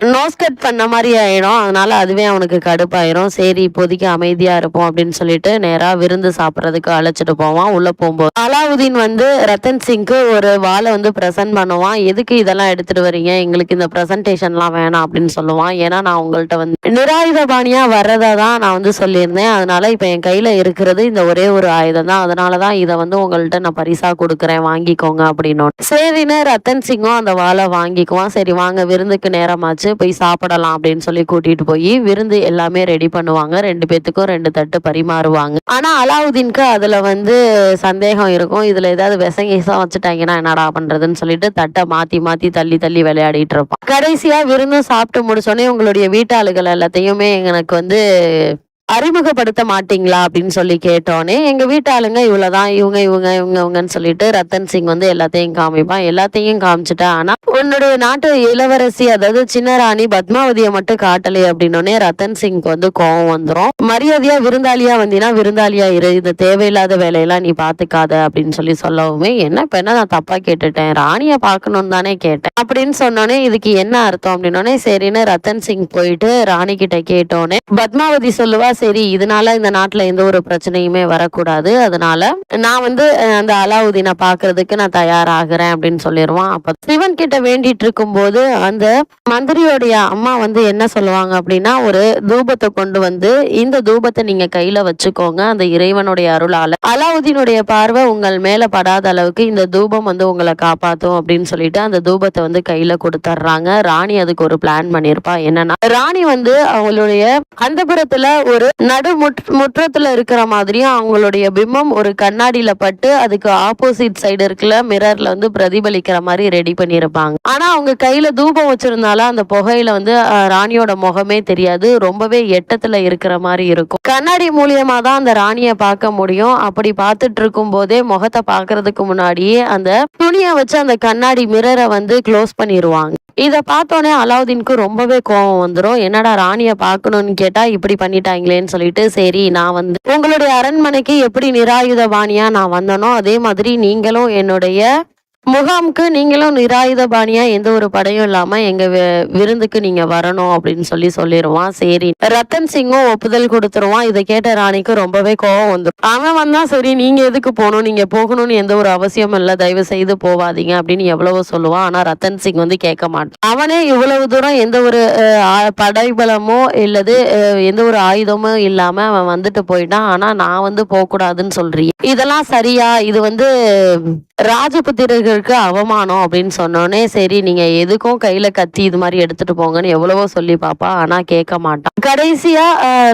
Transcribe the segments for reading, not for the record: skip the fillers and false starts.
Nose cut பண்ண மாதிரி ஆயிடும். அதனால அதுவே அவனுக்கு கடுப்பாயிரும். சரி இப்போதைக்கு அமைதியா இருப்போம் அப்படின்னு சொல்லிட்டு நேரா விருந்து சாப்பிட்றதுக்கு அழைச்சிட்டு போவான். உள்ள போகும்போது அலாவுதீன் வந்து ரத்தன் சிங்க்கு ஒரு வாளை வந்து ப்ரெசென்ட் பண்ணுவான். எதுக்கு இதெல்லாம் எடுத்துட்டு வரீங்க, எங்களுக்கு இந்த ப்ரெசன்டேஷன்லாம் வேணாம் அப்படின்னு சொல்லுவான். ஏன்னா நான் உங்கள்கிட்ட வந்து நிராயுதபாணியா வர்றதா தான் நான் வந்து சொல்லியிருந்தேன். அதனால இப்போ என் கையில இருக்கிறது இந்த ஒரே ஒரு ஆயுதம் தான். அதனாலதான் இதை வந்து உங்கள்கிட்ட நான் பரிசா கொடுக்குறேன், வாங்கிக்கோங்க அப்படின்னு. சரின்னு ரத்தன் சிங்கும் அந்த வாளை வாங்கிக்குவான். சரி வாங்க விருந்துக்கு நேரமாச்சு, போய் சாப்பிடலாம் அப்படின்னு சொல்லி கூட்டிட்டு போய் விருந்து எல்லாமே ரெடி பண்ணுவாங்க. 2 பேத்துக்கும் 2 தட்டு பரிமாறுவாங்க. ஆனா அலாவுதீனுக்கு அதுல வந்து சந்தேகம் இருக்கும். இதுல ஏதாவது விஷங்கீசம் வச்சுட்டாங்கன்னா என்னடா பண்றதுன்னு சொல்லிட்டு தட்டை மாத்தி மாத்தி தள்ளி தள்ளி விளையாடிட்டு இருப்பான். கடைசியா விருந்தும் சாப்பிட்டு முடிச்சோடனே உங்களுடைய வீட்டாளுகள் எல்லாத்தையுமே எனக்கு வந்து அறிமுகப்படுத்த மாட்டீங்களா அப்படின்னு சொல்லி கேட்டோன்னே எங்க வீட்டாளுங்க இவ்வளவுதான், இவங்க இவங்க இவங்க இவங்கன்னு சொல்லிட்டு ரத்தன் சிங் வந்து எல்லாத்தையும் காமிப்பான். எல்லாத்தையும் காமிச்சுட்டா ஆனா உன்னுடைய நாட்டு இளவரசி அதாவது சின்ன ராணி பத்மாவதியை மட்டும் காட்டலை அப்படின்னோடனே ரத்தன் சிங்க்கு வந்து கோவம் வந்துடும். மரியாதையா விருந்தாளியா வந்தீங்கன்னா விருந்தாளியா இரு, இந்த தேவையில்லாத வேலையெல்லாம் நீ பாத்துக்காத அப்படின்னு சொல்லி சொல்லவுமே என்ன இப்ப என்ன நான் தப்பா கேட்டுட்டேன், ராணியை பார்க்கணும்னு தானே கேட்டேன் அப்படின்னு சொன்னோன்னே இதுக்கு என்ன அர்த்தம் அப்படின்னோடனே சரின்னு ரத்தன் சிங் போயிட்டு ராணி கிட்ட கேட்டோன்னே பத்மாவதி சொல்லுவா, சரி இதனால இந்த நாட்டுல எந்த ஒரு பிரச்சனையுமே வரக்கூடாது, அதனால நான் வந்து அந்த அலாவுதீனை பாக்குறதுக்கு நான் தயாராகிறேன் அப்படின்னு சொல்லிடுவான். அப்ப சிவன் கிட்ட வேண்டிட்டு இருக்கும் போது அந்த மந்திரியோடைய அம்மா வந்து என்ன சொல்லுவாங்க அப்படின்னா, ஒரு தூபத்தை கொண்டு வந்து இந்த தூபத்தை நீங்க கையில வச்சுக்கோங்க, அந்த இறைவனுடைய அருளால அலாவுதீனுடைய பார்வை உங்கள் மேல படாத அளவுக்கு இந்த தூபம் வந்து உங்களை காப்பாத்தும் அப்படின்னு சொல்லிட்டு அந்த தூபத்தை வந்து கையில கொடுத்துட்றாங்க. ராணி அதுக்கு ஒரு பிளான் பண்ணிருப்பா. என்னன்னா ராணி வந்து அவங்களுடைய அந்தபுரத்துல ஒரு முற்றத்துல இருக்கிற மாதிரியும் அவங்களுடைய பிம்பம் ஒரு கண்ணாடியில பட்டு அதுக்கு ஆப்போசிட் சைடு இருக்குல்ல மிரர்ல வந்து பிரதிபலிக்கிற மாதிரி ரெடி பண்ணிருப்பாங்க. ஆனா அவங்க கையில தூபம் வச்சிருந்தாலும் அந்த புகையில வந்து ராணியோட முகமே தெரியாது, ரொம்பவே எட்டத்துல இருக்கிற மாதிரி இருக்கும். கண்ணாடி மூலியமா தான் அந்த ராணியை பார்க்க முடியும். அப்படி பார்த்துட்டு இருக்கும் போதே முகத்தை பாக்குறதுக்கு முன்னாடியே அந்த துணியை வச்சு அந்த கண்ணாடி மிரரை வந்து க்ளோஸ் பண்ணிடுவாங்க. இதை பார்த்தோன்னே அலாவுதீனுக்கு ரொம்பவே கோபம் வந்துடும். என்னடா ராணியை பார்க்கணும்னு கேட்டா இப்படி பண்ணிட்டாங்களேன்னு சொல்லிட்டு சரி நான் வந்து உங்களுடைய அரண்மனைக்கு எப்படி நிராயுதபாணியா நான் வந்தனோ அதே மாதிரி நீங்களும் என்னுடைய முகாமுக்கு நீங்களும் நிராயுதபாணியா எந்த ஒரு படையும் இல்லாம எங்க விருந்துக்கு நீங்க வரணும் அப்படின்னு சொல்லிடுவான். சரி ரத்தன் சிங்கும் ஒப்புதல் கொடுத்துருவான். இதை கேட்ட ராணிக்கு ரொம்பவே கோபம் வந்துடும். அவன் வந்தா சரி நீங்க எதுக்கு போகணும், நீங்க போகணும்னு எந்த ஒரு அவசியமும் இல்லை, தயவு செய்து போவாதீங்க அப்படின்னு எவ்வளவோ சொல்லுவான். ஆனா ரத்தன் சிங் வந்து கேட்க மாட்டான். அவனே இவ்வளவு தூரம் எந்த ஒரு படைபலமோ இல்லது எந்த ஒரு ஆயுதமோ இல்லாம அவன் வந்துட்டு போயிட்டான். ஆனா நான் வந்து போக கூடாதுன்னு சொல்றீங்க, இதெல்லாம் சரியா, இது வந்து ராஜபுத்திரர்களுக்கு அவமானம் அப்படின்னு சொன்னோன்னே சரி நீங்க எதுக்கும் கையில கத்தி இது மாதிரி எடுத்துட்டு போங்கன்னு எவ்வளவோ சொல்லி பாப்பா. ஆனா கேட்க மாட்டான். கடைசியா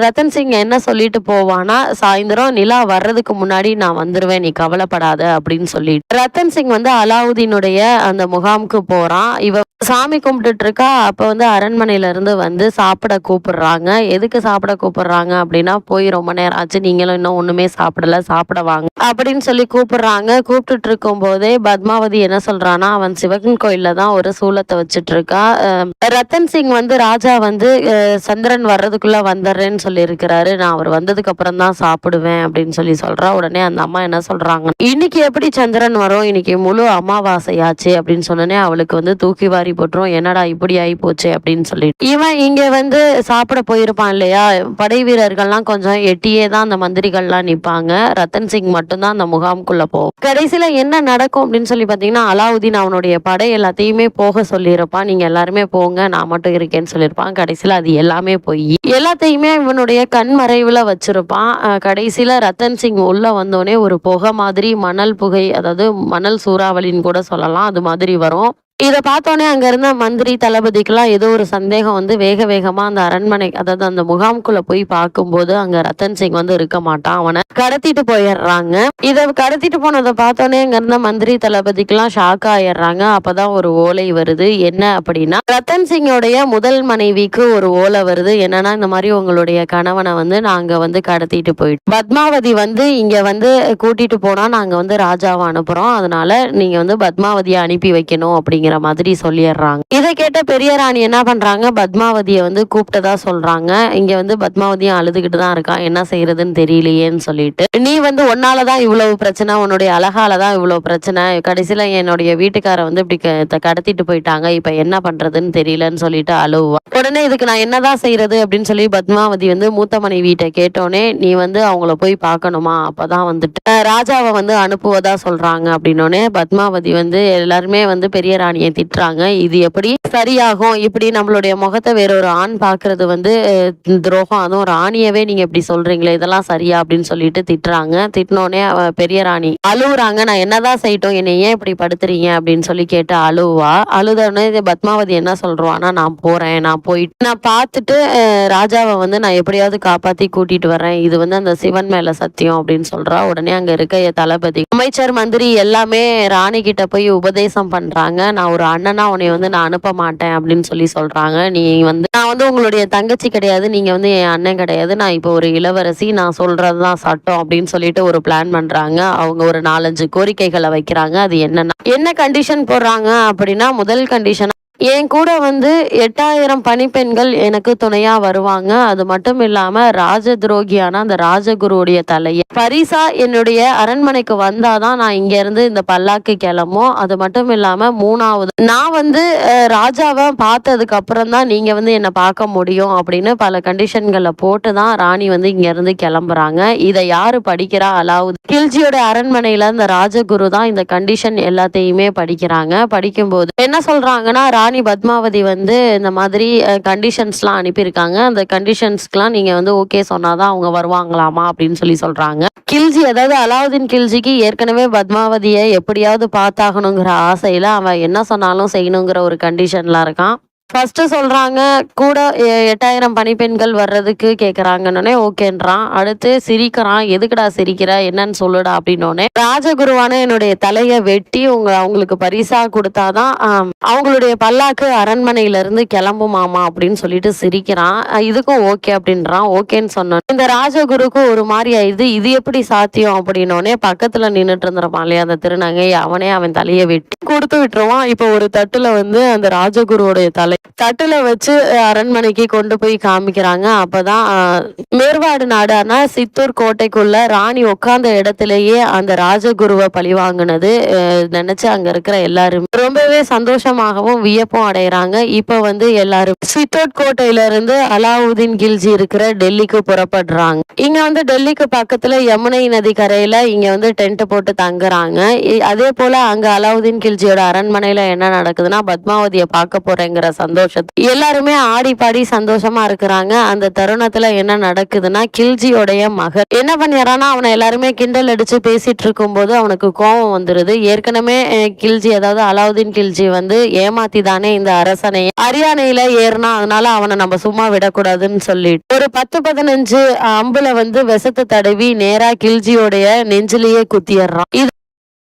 ரத்தன் சிங் என்ன சொல்லிட்டு போவானா, சாயந்தரம் நிலா வர்றதுக்கு முன்னாடி நான் வந்துருவேன், நீ கவலைப்படாத அப்படின்னு சொல்லிட்டு ரத்தன் சிங் வந்து அலாவுதீனுடைய அந்த முகாமுக்கு போறான். இவ சாமி கும்பிட்டுட்டு இருக்கா. அப்ப வந்து அரண்மனையில இருந்து வந்து சாப்பிட கூப்பிடுறாங்க. எதுக்கு சாப்பிட கூப்பிடுறாங்க அப்படின்னா, போய் ரொம்ப நேரம் ஆச்சு, நீங்களும் இன்னும் ஒண்ணுமே சாப்பிடல, சாப்பிட வாங்க அப்படின்னு சொல்லி கூப்பிடுறாங்க. கூப்பிட்டுட்டு இருக்கும் போதே பத்மாவதி என்ன சொல்றானா, அவன் சிவன் கோயில்ல தான் ஒரு சூலத்தை வச்சுட்டு இருக்கா. ரத்தன் சிங் வந்து ராஜா வந்து சந்திரன் வர்றதுக்குள்ள வந்துடுறேன்னு சொல்லி இருக்கிறாரு, நான் அவர் வந்ததுக்கு அப்புறம் தான் சாப்பிடுவேன் அப்படின்னு சொல்லி சொல்றா. உடனே அந்த அம்மா என்ன சொல்றாங்க, இன்னைக்கு எப்படி சந்திரன் வரும், இன்னைக்கு முழு அமாவாசையாச்சு அப்படின்னு சொன்னோன்னே அவளுக்கு வந்து தூக்கி வாரி போட்டுரும். என்னடா இப்படி ஆகி போச்சு அப்படின்னு சொல்லிட்டு இவன் இங்க வந்து சாப்பிட போயிருப்பான் இல்லையா, படை வீரர்கள்லாம் கொஞ்சம் எட்டியே தான் அந்த மந்திரிகள்லாம் நிப்பாங்க. ரத்தன் சிங் மட்டும்தான் அந்த முகாமுக்குள்ள போகும். கடைசியில என்ன நடக்கும் அப்படின்னு சொல்லி பாத்தீங்கன்னா, அலாவுதீன் அவனுடைய படை எல்லாத்தையுமே போக சொல்லியிருப்பான். நீங்க எல்லாருமே போங்க, நான் மட்டும் இருக்கேன்னு சொல்லியிருப்பான். கடைசியில அது எல்லாமே போய் எல்லாத்தையுமே இவனுடைய கண் மறைவுல வச்சிருப்பான். கடைசியில ரத்தன் சிங் உள்ள வந்தோடனே ஒரு புகை மாதிரி மணல் புகை, அதாவது மணல் சூறாவளின்னு கூட சொல்லலாம், அது மாதிரி வரும். இதை பார்த்தோன்னே அங்க இருந்த மந்திரி தளபதிக்கெல்லாம் ஏதோ ஒரு சந்தேகம் வந்து வேக வேகமா அந்த அரண்மனை அதாவது அந்த முகாம்குள்ள போய் பார்க்கும்போது அங்க ரத்தன் சிங் வந்து இருக்க மாட்டான். அவனை கடத்திட்டு போயிடுறாங்க. இதை கடத்திட்டு போனதை பார்த்தோன்னே அங்க இருந்த மந்திரி தளபதிக்கெல்லாம் ஷாக் ஆயிடுறாங்க. அப்பதான் ஒரு ஓலை வருது. என்ன அப்படின்னா, ரத்தன் சிங்கோடைய முதல் மனைவிக்கு ஒரு ஓலை வருது. என்னன்னா, இந்த மாதிரி உங்களுடைய கணவனை வந்து நாங்க வந்து கடத்திட்டு போயிட்டோம், பத்மாவதி வந்து இங்க வந்து கூட்டிட்டு போனா நாங்க வந்து ராஜாவை அனுப்புறோம், அதனால நீங்க வந்து பத்மாவதியை அனுப்பி வைக்கணும் அப்படிங்கிற அப்படிங்கிற மாதிரி சொல்லிடுறாங்க. இதை கேட்ட பெரிய ராணி என்ன பண்றாங்க, பத்மாவதியை வந்து கூப்பிட்டதா சொல்றாங்க. இங்க வந்து பத்மாவதியும் அழுதுகிட்டு தான் இருக்கா, என்ன செய்யறதுன்னு தெரியலையேன்னு சொல்லிட்டு. நீ வந்து உன்னாலதான் இவ்வளவு பிரச்சனை, உன்னுடைய அழகாலதான் இவ்வளவு பிரச்சனை, கடைசியில என்னுடைய வீட்டுக்கார வந்து இப்படி கடத்திட்டு போயிட்டாங்க, இப்ப என்ன பண்றதுன்னு தெரியலன்னு சொல்லிட்டு அழுவா. உடனே இதுக்கு நான் என்னதான் செய்யறது அப்படின்னு சொல்லி பத்மாவதி வந்து மூத்த மனைவிட்ட கேட்டோன்னே, நீ வந்து அவங்கள போய் பார்க்கணுமா, அப்பதான் வந்துட்டு ராஜாவை வந்து அனுப்புவதா சொல்றாங்க அப்படின்னோடனே பத்மாவதி வந்து எல்லாருமே வந்து பெரிய ராணியை திட்டுறாங்க. இது எப்படி சரியாகும், இப்படி நம்மளுடைய முகத்தை வேறொரு ஆண் பாக்குறது வந்து துரோகம், அதுவும் ராணியவே நீங்க இப்படி சொல்றீங்களே, இதெல்லாம் சரியா அப்படின்னு சொல்லிட்டு திட்டுறாங்க. திட்டினோடனே பெரிய ராணி அழுவுறாங்க. நான் என்னதான் செய்யட்டும், என்னை ஏன் இப்படி படுத்துறீங்க அப்படின்னு சொல்லி கேட்டு அழுவா. அழுதோடனே பத்மாவதி என்ன சொல்றான்னா, நான் போறேன், நான் போயிட்டு நான் பார்த்துட்டு ராஜாவை வந்து நான் எப்படியாவது காப்பாத்தி கூட்டிட்டு வரேன், இது வந்து அந்த சிவன் மேல சத்தியம் அப்படின்னு சொல்றா. உடனே அங்க இருக்க தளபதி, அமைச்சர், மந்திரி எல்லாமே ராணி கிட்ட போய் உபதேசம் பண்றாங்க. நான் ஒரு அண்ணனா உன்னை வந்து நான் அனுப்ப மாட்டேன் அப்படின்னு சொல்லி சொல்றாங்க. நீ வந்து நான் வந்து உங்களுடைய தங்கச்சி கிடையாது, நீங்க வந்து என் அண்ணன் கிடையாது, நான் இப்போ ஒரு இளவரசி, நான் சொல்றதுதான் சட்டம் அப்படின்னு சொல்லிட்டு ஒரு பிளான் பண்றாங்க. அவங்க ஒரு 4-5 கோரிக்கைகளை வைக்கிறாங்க. அது என்னன்னா, என்ன கண்டிஷன் போடுறாங்க அப்படின்னா, முதல் கண்டிஷன், என் கூட வந்து 8000 பணிப்பெண்கள் எனக்கு துணையா வருவாங்க. அது மட்டும் இல்லாம ராஜ துரோகியான அந்த ராஜகுருவுடைய தலையை பரிசா என்னுடைய அரண்மனைக்கு வந்தாதான் நான் இங்க இருந்து இந்த பல்லாக்கு கிளம்பும். அது மட்டும் இல்லாம 3வது, நான் வந்து ராஜாவை பார்த்ததுக்கு அப்புறம் தான் நீங்க வந்து என்னை பார்க்க முடியும் அப்படின்னு பல கண்டிஷன்களை போட்டுதான் ராணி வந்து இங்க இருந்து கிளம்புறாங்க. இதை யாரு படிக்கிறா, அலாவுதீன் கில்ஜியோட அரண்மனையில இந்த ராஜகுரு தான் இந்த கண்டிஷன் எல்லாத்தையுமே படிக்கிறாங்க. படிக்கும்போது என்ன சொல்றாங்கன்னா, ராணி பத்மாவதி வந்து இந்த மாதிரி கண்டிஷன்ஸ்லாம் அனுப்பியிருக்காங்க, அந்த கண்டிஷன்ஸ்க்குலாம் நீங்க வந்து ஓகே சொன்னாதான் அவங்க வருவாங்களாமா அப்படின்னு சொல்லி சொல்றாங்க. கில்ஜி, அதாவது அலாவுதீன் கில்ஜிக்கு ஏற்கனவே பத்மாவதியை எப்படியாவது பார்த்தாகணுங்கிற ஆசையில அவன் என்ன சொன்னாலும் செய்யணுங்கிற ஒரு கண்டிஷன்லாம் இருக்கான். ஃபர்ஸ்ட் சொல்றாங்க, கூட 8000 பணிப்பெண்கள் வர்றதுக்கு கேட்கறாங்கன்னே ஓகேன்றான். அடுத்து சிரிக்கிறான். எதுக்குடா சிரிக்கிற, என்னன்னு சொல்லுடா அப்படின்னோடனே, ராஜகுருவான என்னுடைய தலையை வெட்டி அவங்களுக்கு பரிசா கொடுத்தாதான் அவங்களுடைய பல்லாக்கு அரண்மனையில இருந்து கிளம்புமாமா அப்படின்னு சொல்லிட்டு சிரிக்கிறான். இதுக்கும் ஓகே அப்படின்றான். ஓகேன்னு சொன்னோம். இந்த ராஜகுருக்கு ஒரு மாதிரி ஆயிடுது. இது எப்படி சாத்தியம் அப்படின்னோடனே பக்கத்துல நின்றுட்டு இருந்திருப்பான் இல்லையா அந்த திருநங்கை, அவனே அவன் தலையை வெட்டி கொடுத்து விட்டுருவான். இப்போ ஒரு தட்டுல வந்து அந்த ராஜகுருவோடைய தலை தட்டுல வச்சு அரண்மனைக்கு கொண்டு போய் காமிக்கிறாங்க. அப்பதான் மேர்வாடு நாடான சித்தூர் கோட்டைக்குள்ள ராணி உட்கார்ந்த இடத்திலேயே அந்த ராஜகுருவை பழி வாங்கினது நினைச்சு அங்க இருக்கிற எல்லாரும் ரொம்பவே சந்தோஷமாகவும் வியப்பும் அடைகிறாங்க. இப்ப வந்து எல்லாரும் சித்தூர் கோட்டையில இருந்து அலாவுதீன் கில்ஜி இருக்கிற டெல்லிக்கு புறப்படுறாங்க. இங்க வந்து டெல்லிக்கு பக்கத்துல யமுனை நதி கரையில இங்க வந்து டென்ட் போட்டு தங்குறாங்க. அதே போல அங்க அலாவுதீன் கில்ஜியோட அரண்மனையில என்ன நடக்குதுன்னா, பத்மாவதியை பார்க்க போறேங்கிற சந்தோஷத்தை எல்லாருமே ஆடி பாடி சந்தோஷமா இருக்கிறாங்க. அந்த தருணத்துல என்ன நடக்குதுன்னா, கில்ஜியோடைய மகன் என்ன பண்ணிடுறான்னா, அவனை எல்லாருமே கிண்டல் அடிச்சு பேசிட்டு இருக்கும் போது அவனுக்கு கோபம் வந்துருது. ஏற்கனவே கில்ஜி, அதாவது அலாவுதீன் கில்ஜி வந்து ஏமாத்தி தானே இந்த அரசனை அரியணையில ஏறினா, அதனால அவனை நம்ம சும்மா விடக்கூடாதுன்னு சொல்லிட்டு ஒரு 10-15 அம்புல வந்து விஷத்தை தடவி நேரா கில்ஜியோடைய நெஞ்சிலேயே குத்திடுறான். இது